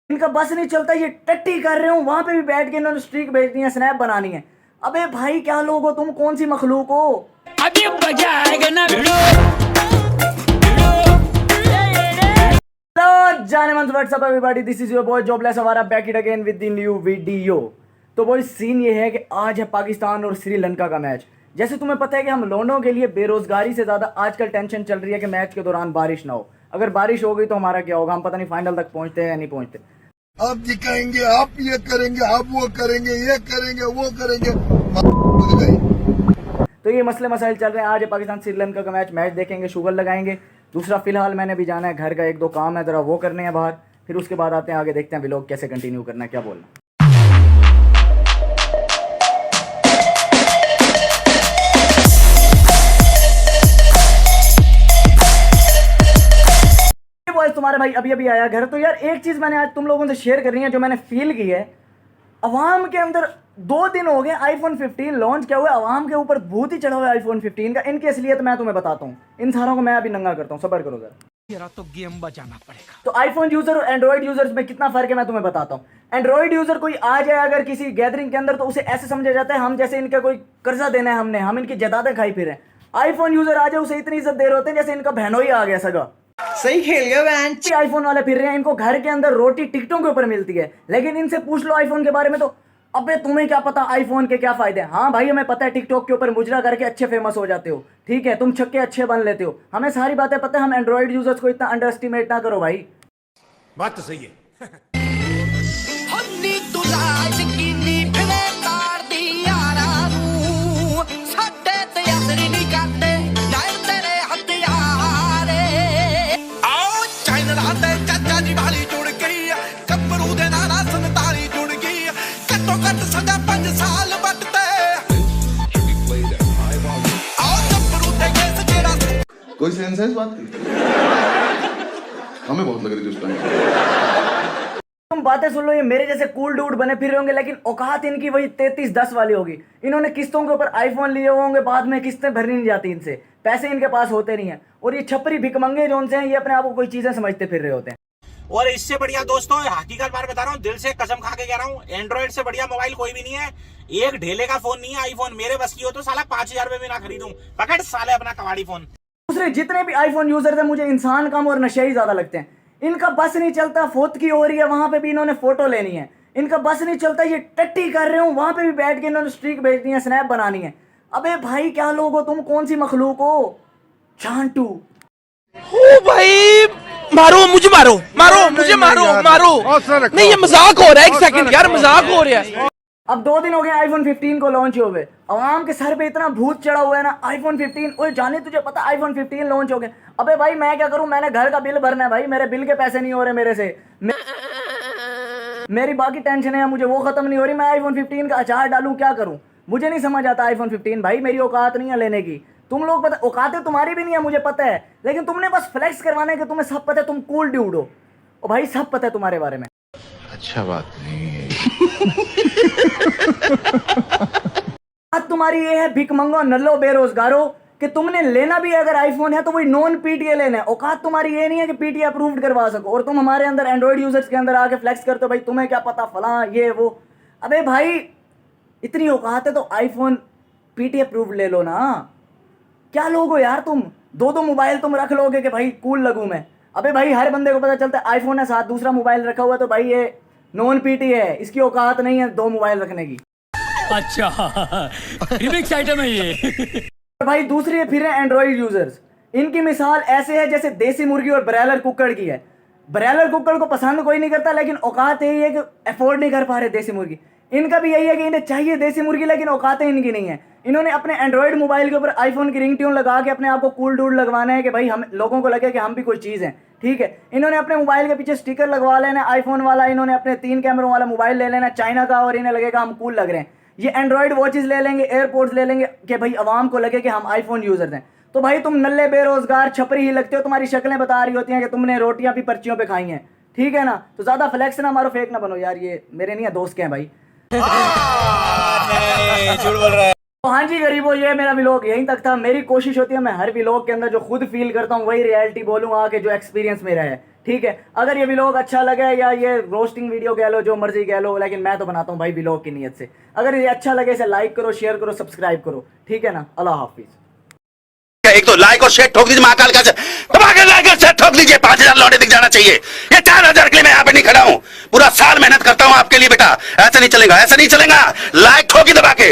इनका बस नहीं चलता, ये टट्टी कर रहे हो वहां पे भी बैठ के इन्होंने स्ट्रीक भेजनी है, स्नैप बनानी है। अबे भाई क्या लोग हो तुम, कौन सी मखलूक हो? अभी मजा आएगा ना हेलो जाने मन, what's up everybody, this is your boy jobless अवारा back it again with the new video. तो बॉय सीन ये है कि आज है पाकिस्तान और श्रीलंका का मैच। जैसे तुम्हें पता है कि हम लोगों के लिए बेरोजगारी से ज्यादा आजकल टेंशन चल रही है कि मैच के दौरान बारिश ना हो। अगर बारिश हो गई तो हमारा क्या होगा, हम पता नहीं फाइनल तक पहुंचते हैं या नहीं पहुंचते। आप दिखाएंगे, आप ये करेंगे, आप वो करेंगे, ये करेंगे, वो करेंगे। तो ये मसले मसाइल चल रहे हैं। आज है पाकिस्तान श्रीलंका का मैच देखेंगे, शुगर लगाएंगे। दूसरा फिलहाल मैंने भी जाना है, घर का एक दो काम है जरा वो करने हैं बाहर, फिर उसके बाद आते हैं आगे, देखते हैं व्लॉग कैसे कंटिन्यू करना है, क्या बोलना। बॉयज तुम्हारे भाई अभी अभी आया घर। तो यार एक चीज मैंने आज तुम लोगों से शेयर करनी है जो मैंने फील की है। अवाम के अंदर 2 दिन हो गए आईफोन 15 लॉन्च किया हुआ है, अवाम के ऊपर भूत ही चढ़ा हुआ है आईफोन 15 का। इनकी असलियत मैं तुम्हें बताता हूँ, इन सारों को मैं अभी नंगा करता हूँ, सब्र करो जरा। तो गेम बजाना पड़ेगा। तो आईफोन यूजर और एंड्रॉइड यूजर्स में कितना फर्क है मैं तुम्हें बताता हूँ। एंड्रॉइड यूजर कोई आ जाए अगर किसी गैदरिंग के अंदर तो उसे ऐसे समझा जाता है हम जैसे इनका कोई कर्जा देना है हमने, हम इनकी जायदादें खाई फिर हैं। आईफोन यूजर आ जाए उसे इतनी इज्जत दे रहे होते हैं जैसे इनका बहनोई आ गया सगा। सही खेल गया बहन। आईफोन वाले फिर रहे हैं, इनको घर के अंदर रोटी टिकटों के ऊपर मिलती है, लेकिन इनसे पूछ लो आईफोन के बारे में तो अबे तुम्हें क्या पता आईफोन के क्या फायदे हैं। हाँ भाई हमें पता है टिकटॉक के ऊपर मुजरा करके अच्छे फेमस हो जाते हो, ठीक है, तुम छक्के अच्छे बन लेते हो, हमें सारी बातें पता है। हम एंड्रॉइड यूजर्स को इतना अंडर एस्टिमेट ना करो भाई। बात तो सही है। कोई सेंस है इस बात की? हमें बहुत लग रही थी उस टाइम। तुम बातें सुन लो, ये मेरे जैसे कूल डूड बने फिर रहे होंगे, लेकिन औकात इनकी वही 3310 वाली होगी। इन्होंने किस्तों के ऊपर आईफोन लिए होंगे, बाद में किस्तें भरनी नहीं जाती इनसे, पैसे इनके पास होते नहीं है। और ये छपरी भिकमंगे जो उनसे हैं, ये अपने आप को कोई चीजें समझते फिर रहे होते हैं। और इससे बढ़िया दोस्तों हकीकत बात बता रहा हूँ, दिल से कसम खा के कह रहा हूँ, एंड्रॉइड से बढ़िया मोबाइल कोई भी नहीं है। एक ढेले का फोन नहीं है आईफोन, मेरे बस की हो तो साला 5000 में भी ना खरीदूं। पकड़ साले अपना कबाड़ी फोन। दूसरे जितने भी आईफोन यूजर्स हैं मुझे इंसान कम और नशे ही ज्यादा लगते हैं। इनका बस नहीं चलता, फोत की हो रही है वहां पे भी इन्होंने फोटो लेनी है। इनका बस नहीं चलता, ये टट्टी कर रहे हो वहां पे भी बैठ के इन्होंने स्ट्रीक भेजनी है, स्नैप बनानी है। अबे भाई क्या लोग हो तुम, कौन सी मखलूक हो? चांटू ओ भाई मारो मुझे, मारो मारो मुझे, मारो मारो। नहीं ये मजाक हो रहा है, एक सेकंड यार, मजाक हो रहा है। अब 2 दिन हो गए आईफोन 15 को लॉन्च हुए, अवाम के सर पे इतना भूत चढ़ा हुआ है ना आईफोन 15। ओए जाने तुझे पता आईफोन 15 लॉन्च हो गए? अबे भाई मैं क्या करूं, मैंने घर का बिल भरना है भाई, मेरे बिल के पैसे नहीं हो रहे मेरे से, मेरी बाकी टेंशन है मुझे वो खत्म नहीं हो रही। मैं आईफोन 15 का अचार डालूं, क्या करूं, मुझे नहीं समझ आता आईफोन 15। भाई मेरी औकात नहीं है लेने की, तुम लोग पता औकातें तुम्हारी भी नहीं है मुझे पता है, लेकिन तुमने बस फ्लेक्स करवाने के, तुम्हें सब पता है, तुम कूल ड्यूड हो। और भाई सब पता है तुम्हारे बारे में। अच्छा बात नहीं है। बात तुम्हारी ये है भिकमंगो नल्लो बेरोजगारो कि तुमने लेना भी अगर आईफोन है तो वही नॉन पीटीए लेना है। औकात तुम्हारी ये नहीं है कि पीटीए अप्रूव्ड करवा सको, और तुम हमारे अंदर एंड्रॉइड यूजर्स के अंदर आके फ्लेक्स करते हो भाई तुम्हें क्या पता फला ये वो। अबे भाई इतनी औकात है तो आईफोन पीटीए अप्रूव्ड ले लो ना। क्या लोग हो यार तुम, 2 मोबाइल तुम रख लोगे कि भाई कूल लगूं मैं। अबे भाई हर बंदे को पता चलता है आईफोन है, साथ दूसरा मोबाइल रखा हुआ है तो भाई ये नॉन पीटी है, इसकी औकात नहीं है 2 मोबाइल रखने की। अच्छा रिमिक्स आइटम है ये। भाई दूसरी फिर है एंड्रॉइड यूजर्स। इनकी मिसाल ऐसे है जैसे देसी मुर्गी और ब्रॉयलर कुक्कड़ की है। ब्रॉयलर कुक्कड़ को पसंद कोई नहीं करता, लेकिन औकात यही है कि अफोर्ड नहीं कर पा रहे देसी मुर्गी। इनका भी यही है कि इन्हें चाहिए देसी मुर्गी, लेकिन औकातें इनकी नहीं है। इन्होंने अपने एंड्रॉइड मोबाइल के ऊपर आईफोन की रिंगट्यून लगा के अपने आप को कूल डूड लगवाना है कि भाई हम लोगों को लगे कि हम भी कोई चीज़ है, ठीक है। इन्होंने अपने मोबाइल के पीछे स्टिकर लगवा लेना आईफोन वाला, इन्होंने अपने 3 कैमरों वाला मोबाइल ले लेना चाइना का, और इन्हें लगेगा हम कूल लग रहे हैं। ये एंड्रॉइड वॉचेस ले लेंगे, एयरपोर्ट्स ले लेंगे कि भाई अवाम को लगे कि हम आईफोन यूजर्स हैं। तो भाई तुम नल्ले बेरोजगार छपरी ही लगते हो, तुम्हारी शक्लें बता रही होती हैं कि तुमने रोटियां भी पर्चियों पे खाई हैं, ठीक है ना। तो ज्यादा फ्लेक्स ना मारो, फेक ना बनो यार, ये मेरे नहीं है दोस्त के हैं भाई। झूठ बोल रहा है। तो हाँ जी गरीबों, ये मेरा व्लॉग यहीं तक था। मेरी कोशिश होती है मैं हर व्लॉग के अंदर जो खुद फील करता हूँ वही रियलिटी बोलूँ आके, जो एक्सपीरियंस मेरा है, ठीक है, अगर ये व्लॉग अच्छा लगे या ये रोस्टिंग वीडियो कह लो, जो मर्जी कह लो, लेकिन मैं तो बनाता हूँ भाई व्लॉग की नीयत से। अगर ये अच्छा लगे इसे लाइक करो, शेयर करो, सब्सक्राइब करो, ठीक है ना। अल्लाह हाफिज। एक तो लाइक और शेयर ठोक दीजिए, महाकाल का दबाकर लाइक और शेयर ठोक दीजिए। 5000 लौटे दिख जाना चाहिए। ये 4000 के लिए मैं यहाँ पे नहीं खड़ा हूँ, पूरा साल मेहनत करता हूँ आपके लिए बेटा। ऐसा नहीं चलेगा, ऐसा नहीं चलेगा। लाइक ठोकी दबा के।